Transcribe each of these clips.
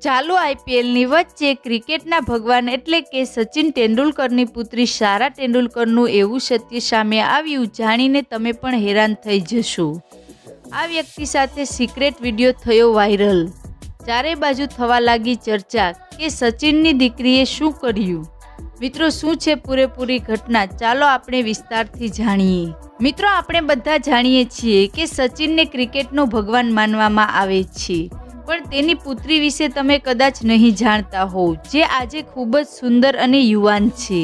ચાલુ આઈપીએલની વચ્ચે ક્રિકેટના ભગવાન એટલે કે સચિન તેંડુલકરની પુત્રી સારા તેંડુલકરનું એવું સત્ય સામે આવ્યું, જાણીને તમે પણ હેરાન થઈ જશો। આ વ્યક્તિ સાથે સિક્રેટ વિડીયો થયો વાયરલ। ચારે બાજુ થવા લાગી ચર્ચા કે સચિનની દીકરીએ શું કર્યું। મિત્રો, શું છે પૂરેપૂરી ઘટના? ચાલો આપણે વિસ્તારથી જાણીએ। મિત્રો, આપણે બધા જાણીએ છીએ કે સચિનને ક્રિકેટનો ભગવાન માનવામાં આવે છે, પણ તેની પુત્રી વિશે તમે કદાચ નહીં જાણતા હોવ, જે આજે ખૂબ જ સુંદર અને યુવાન છે।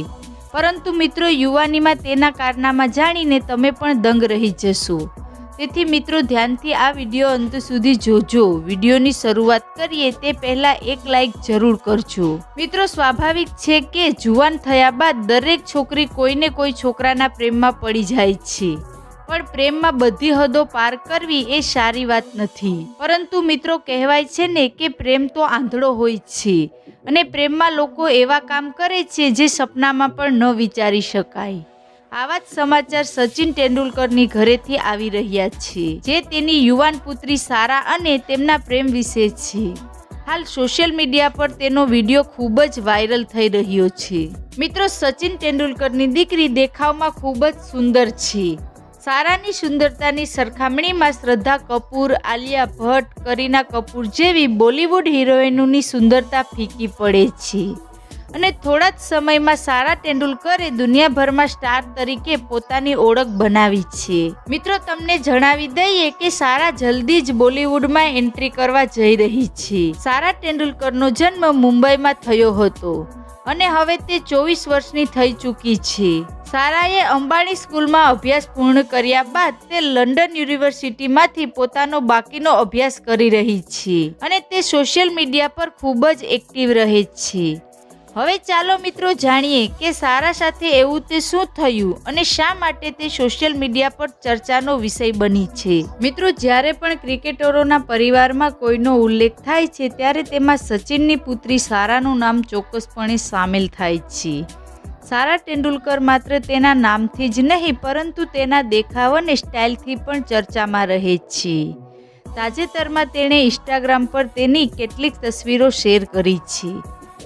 પરંતુ મિત્રો, યુવાનીમાં તેના કારનામા જાણીને તમે પણ દંગ રહી જશો। તેથી મિત્રો, ધ્યાનથી આ વિડીયો અંત સુધી જોજો। વિડીયોની શરૂઆત કરીએ તે પહેલાં એક લાઈક જરૂર કરજો। મિત્રો, સ્વાભાવિક છે કે જુવાન થયા બાદ દરેક છોકરી કોઈને કોઈ છોકરાના પ્રેમમાં પડી જાય છે, પણ પ્રેમમાં બધી હદો પાર કરવી એ સારી વાત નથી। પરંતુ મિત્રો, કહેવાય છે ને કે પ્રેમ તો આંધળો હોય છે, અને પ્રેમમાં લોકો એવા કામ કરે છે જે સપનામાં પણ ન વિચારી શકાય। આવા જ સમાચાર સચિન તેંડુલકરની ઘરેથી આવી રહ્યા છે, જે તેની યુવાન પુત્રી સારા અને તેમના પ્રેમ વિશે છે। હાલ સોશિયલ મીડિયા પર તેનો વિડીયો ખૂબ જ વાયરલ થઈ રહ્યો છે। મિત્રો, સચિન તેંડુલકરની દીકરી દેખાવમાં ખૂબ જ સુંદર છે। સારાની સુંદરતાની સરખામણીમાં શ્રદ્ધા કપૂર, આલિયા ભટ્ટ, કરીના કપૂર જેવી બોલિવૂડ હિરોઈનોની સુંદરતા ફીકી પડે છે, અને થોડા જ સમયમાં સારા તેંડુલકરે દુનિયાભરમાં સ્ટાર તરીકે પોતાની ઓળખ બનાવી છે। મિત્રો, તમને જણાવી દઈએ કે સારા જલ્દી જ બોલિવૂડમાં એન્ટ્રી કરવા જઈ રહી છે। સારા તેંડુલકરનો જન્મ મુંબઈમાં થયો હતો અને હવે તે 24 વર્ષની થઈ ચૂકી છે। સારાએ અંબાણી સ્કૂલમાં અભ્યાસ પૂર્ણ કર્યા બાદ તે લંડન યુનિવર્સિટીમાંથી પોતાનો બાકીનો અભ્યાસ કરી રહી છે, અને તે સોશિયલ મીડિયા પર ખૂબ જ એક્ટિવ રહે છે। હવે ચાલો મિત્રો જાણીએ કે સારા સાથે એવું તે શું થયું અને શા માટે તે સોશિયલ મીડિયા પર ચર્ચાનો વિષય બની છે। મિત્રો, જ્યારે પણ ક્રિકેટરોના પરિવારમાં કોઈનો ઉલ્લેખ થાય છે, ત્યારે તેમાં સચિનની પુત્રી સારાનું નામ ચોક્કસપણે સામેલ થાય છે। સારા તેંડુલકર માત્ર તેના નામથી જ નહીં, પરંતુ તેના દેખાવ અને સ્ટાઇલથી પણ ચર્ચામાં રહે છે। તાજેતરમાં તેણે ઇન્સ્ટાગ્રામ પર તેની કેટલીક તસવીરો શેર કરી છે,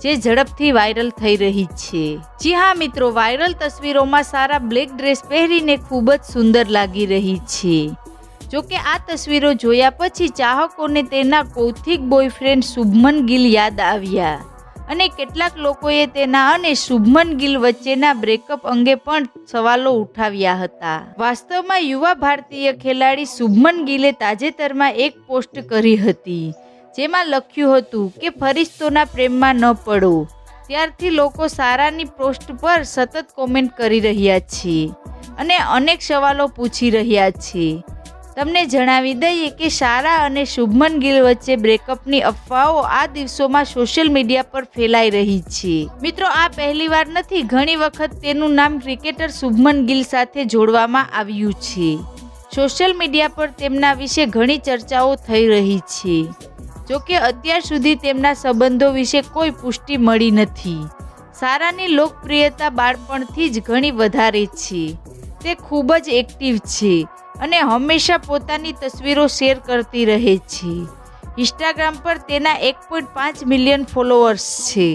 જે ઝડપથી વાયરલ થઈ રહી છે। જી હા મિત્રો, વાયરલ તસવીરોમાં સારા બ્લેક ડ્રેસ પહેરીને ખૂબ જ સુંદર લાગી રહી છે। જોકે આ તસવીરો જોયા પછી ચાહકોને તેના કૌથિક બોયફ્રેન્ડ શુભમન ગિલ યાદ આવ્યા, અને કેટલાક લોકોએ તેના અને શુભમન ગિલ વચ્ચેના બ્રેકઅપ અંગે પણ સવાલો ઉઠાવ્યા હતા। વાસ્તવમાં યુવા ભારતીય ખેલાડી શુભમન ગિલે તાજેતરમાં એક પોસ્ટ કરી હતી, જેમાં લખ્યું હતું કે ફરિશ્તોના પ્રેમમાં ન પડો। ત્યારથી લોકો સારાની પોસ્ટ પર સતત કોમેન્ટ કરી રહ્યા છે અને અનેક સવાલો પૂછી રહ્યા છે। તમને જણાવી દઈએ કે સારા અને શુભમન ગિલ વચ્ચે બ્રેકઅપની અફવાઓ આ દિવસોમાં સોશિયલ મીડિયા પર ફેલાઈ રહી છે। મિત્રો, આ પહેલીવાર નથી, ઘણી વખત તેનું નામ ક્રિકેટર શુભમન ગિલ સાથે જોડવામાં આવ્યું છે। સોશિયલ મીડિયા પર તેમના વિશે ઘણી ચર્ચાઓ થઈ રહી છે। જોકે અત્યાર સુધી તેમના સંબંધો વિશે કોઈ પુષ્ટિ મળી નથી। સારાની લોકપ્રિયતા બાળપણથી જ ઘણી વધારે છે। તે ખૂબ જ એક્ટિવ છે અને હંમેશા પોતાની તસવીરો શેર કરતી રહે છે। ઇન્સ્ટાગ્રામ પર તેના 1.5 મિલિયન ફોલોઅર્સ છે।